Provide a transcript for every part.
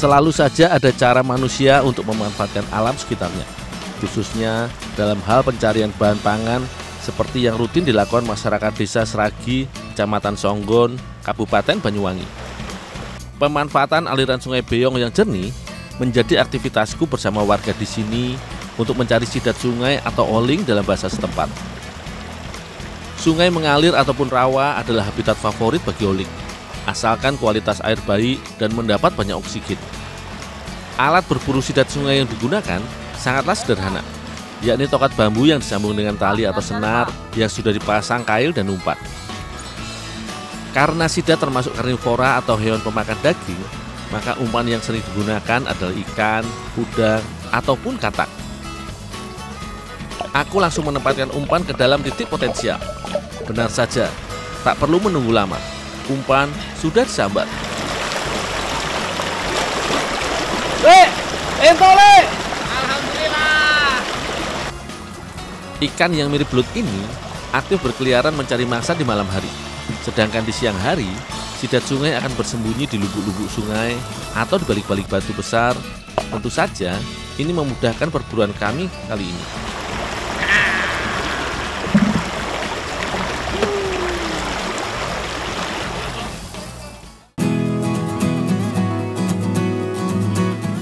Selalu saja ada cara manusia untuk memanfaatkan alam sekitarnya, khususnya dalam hal pencarian bahan pangan seperti yang rutin dilakukan masyarakat desa Sragi, Kecamatan Songgon, Kabupaten Banyuwangi. Pemanfaatan aliran Sungai Beyong yang jernih menjadi aktivitasku bersama warga di sini untuk mencari sidat sungai atau oling dalam bahasa setempat. Sungai mengalir ataupun rawa adalah habitat favorit bagi oling, asalkan kualitas air baik dan mendapat banyak oksigen. Alat berburu sidat sungai yang digunakan sangatlah sederhana, yakni tokat bambu yang disambung dengan tali atau senar yang sudah dipasang kail dan umpan. Karena sidat termasuk karnivora atau hewan pemakan daging, maka umpan yang sering digunakan adalah ikan, udang, ataupun katak. Aku langsung menempatkan umpan ke dalam titik potensial. Benar saja, tak perlu menunggu lama. Umpan sudah disambar. Entole! Alhamdulillah. Ikan yang mirip belut ini aktif berkeliaran mencari mangsa di malam hari. Sedangkan di siang hari, sidat sungai akan bersembunyi di lubuk-lubuk sungai atau di balik-balik batu besar. Tentu saja, ini memudahkan perburuan kami kali ini.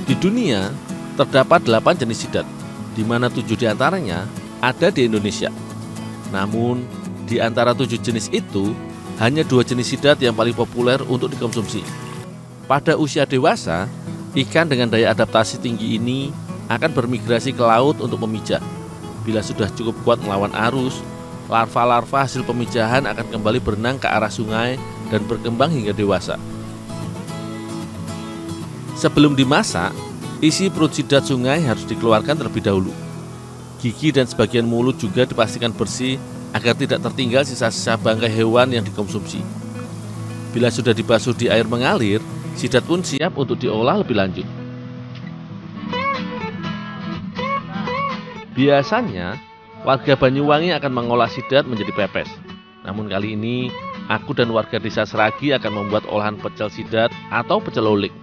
Di dunia, terdapat 8 jenis sidat, di mana 7 diantaranya ada di Indonesia. Namun, di antara 7 jenis itu, hanya 2 jenis sidat yang paling populer untuk dikonsumsi. Pada usia dewasa, ikan dengan daya adaptasi tinggi ini akan bermigrasi ke laut untuk memijah. Bila sudah cukup kuat melawan arus, larva-larva hasil pemijahan akan kembali berenang ke arah sungai dan berkembang hingga dewasa. Sebelum dimasak, isi perut sidat sungai harus dikeluarkan terlebih dahulu. Gigi dan sebagian mulut juga dipastikan bersih agar tidak tertinggal sisa-sisa bangkai hewan yang dikonsumsi. Bila sudah dibasuh di air mengalir, sidat pun siap untuk diolah lebih lanjut. Biasanya, warga Banyuwangi akan mengolah sidat menjadi pepes. Namun kali ini, aku dan warga desa Sragi akan membuat olahan pecel sidat atau pecel oling.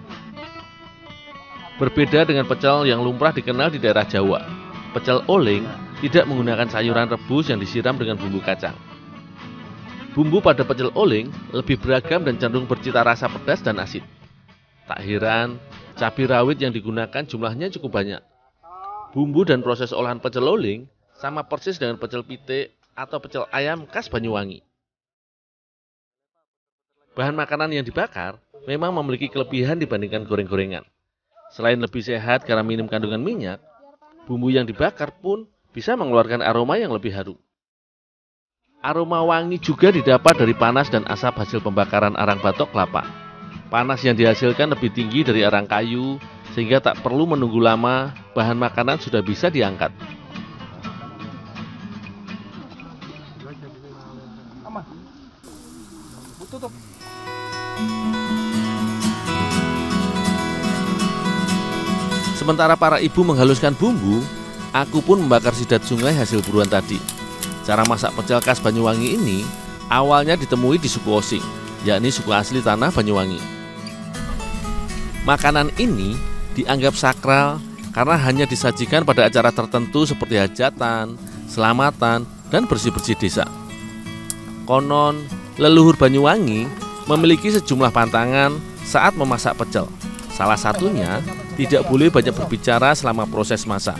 Berbeda dengan pecel yang lumrah dikenal di daerah Jawa, pecel oling tidak menggunakan sayuran rebus yang disiram dengan bumbu kacang. Bumbu pada pecel oling lebih beragam dan cenderung bercita rasa pedas dan asin. Tak heran, cabai rawit yang digunakan jumlahnya cukup banyak. Bumbu dan proses olahan pecel oling sama persis dengan pecel pitik atau pecel ayam khas Banyuwangi. Bahan makanan yang dibakar memang memiliki kelebihan dibandingkan goreng-gorengan. Selain lebih sehat karena minim kandungan minyak, bumbu yang dibakar pun bisa mengeluarkan aroma yang lebih harum. Aroma wangi juga didapat dari panas dan asap hasil pembakaran arang batok kelapa. Panas yang dihasilkan lebih tinggi dari arang kayu, sehingga tak perlu menunggu lama, bahan makanan sudah bisa diangkat. Sementara para ibu menghaluskan bumbu, aku pun membakar sidat sungai hasil buruan tadi. Cara masak pecel khas Banyuwangi ini awalnya ditemui di suku Osing, yakni suku asli tanah Banyuwangi. Makanan ini dianggap sakral karena hanya disajikan pada acara tertentu seperti hajatan, selamatan, dan bersih-bersih desa. Konon, leluhur Banyuwangi memiliki sejumlah pantangan saat memasak pecel. Salah satunya, tidak boleh banyak berbicara selama proses masak.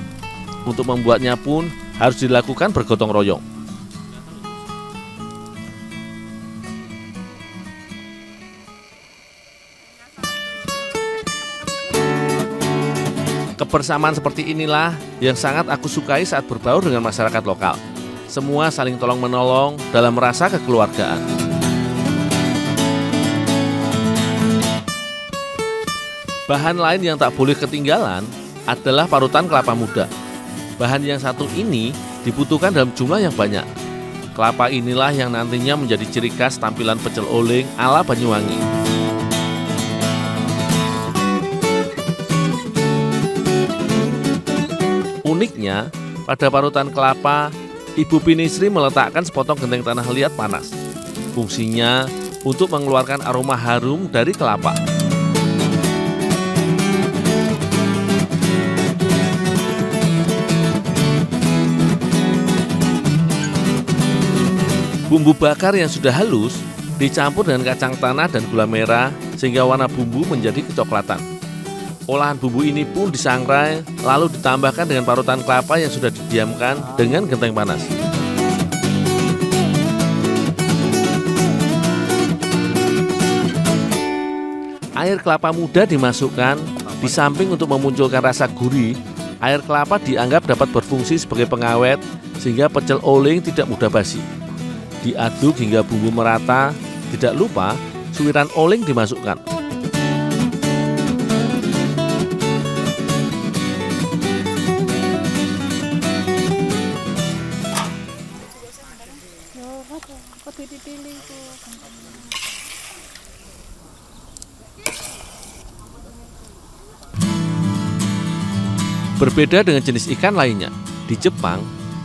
Untuk membuatnya pun harus dilakukan bergotong royong. Kebersamaan seperti inilah yang sangat aku sukai saat berbaur dengan masyarakat lokal. Semua saling tolong-menolong dalam rasa kekeluargaan. Bahan lain yang tak boleh ketinggalan adalah parutan kelapa muda. Bahan yang satu ini dibutuhkan dalam jumlah yang banyak. Kelapa inilah yang nantinya menjadi ciri khas tampilan pecel oling ala Banyuwangi. Uniknya, pada parutan kelapa, Ibu Pinisri meletakkan sepotong genteng tanah liat panas. Fungsinya untuk mengeluarkan aroma harum dari kelapa. Bumbu bakar yang sudah halus dicampur dengan kacang tanah dan gula merah sehingga warna bumbu menjadi kecoklatan. Olahan bumbu ini pun disangrai lalu ditambahkan dengan parutan kelapa yang sudah didiamkan dengan genteng panas. Air kelapa muda dimasukkan di samping untuk memunculkan rasa gurih. Air kelapa dianggap dapat berfungsi sebagai pengawet sehingga pecel oling tidak mudah basi. Diaduk hingga bumbu merata. Tidak lupa suiran oling dimasukkan. Berbeda dengan jenis ikan lainnya, di Jepang,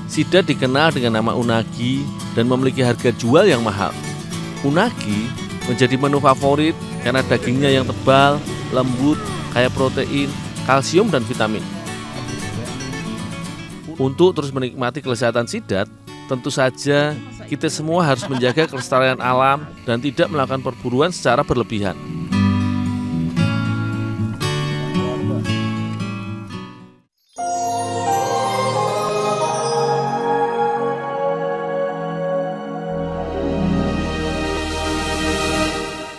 sidat dikenal dengan nama unagi dan memiliki harga jual yang mahal. Unagi menjadi menu favorit karena dagingnya yang tebal, lembut, kaya protein, kalsium, dan vitamin. Untuk terus menikmati kelezatan sidat, tentu saja kita semua harus menjaga kelestarian alam dan tidak melakukan perburuan secara berlebihan.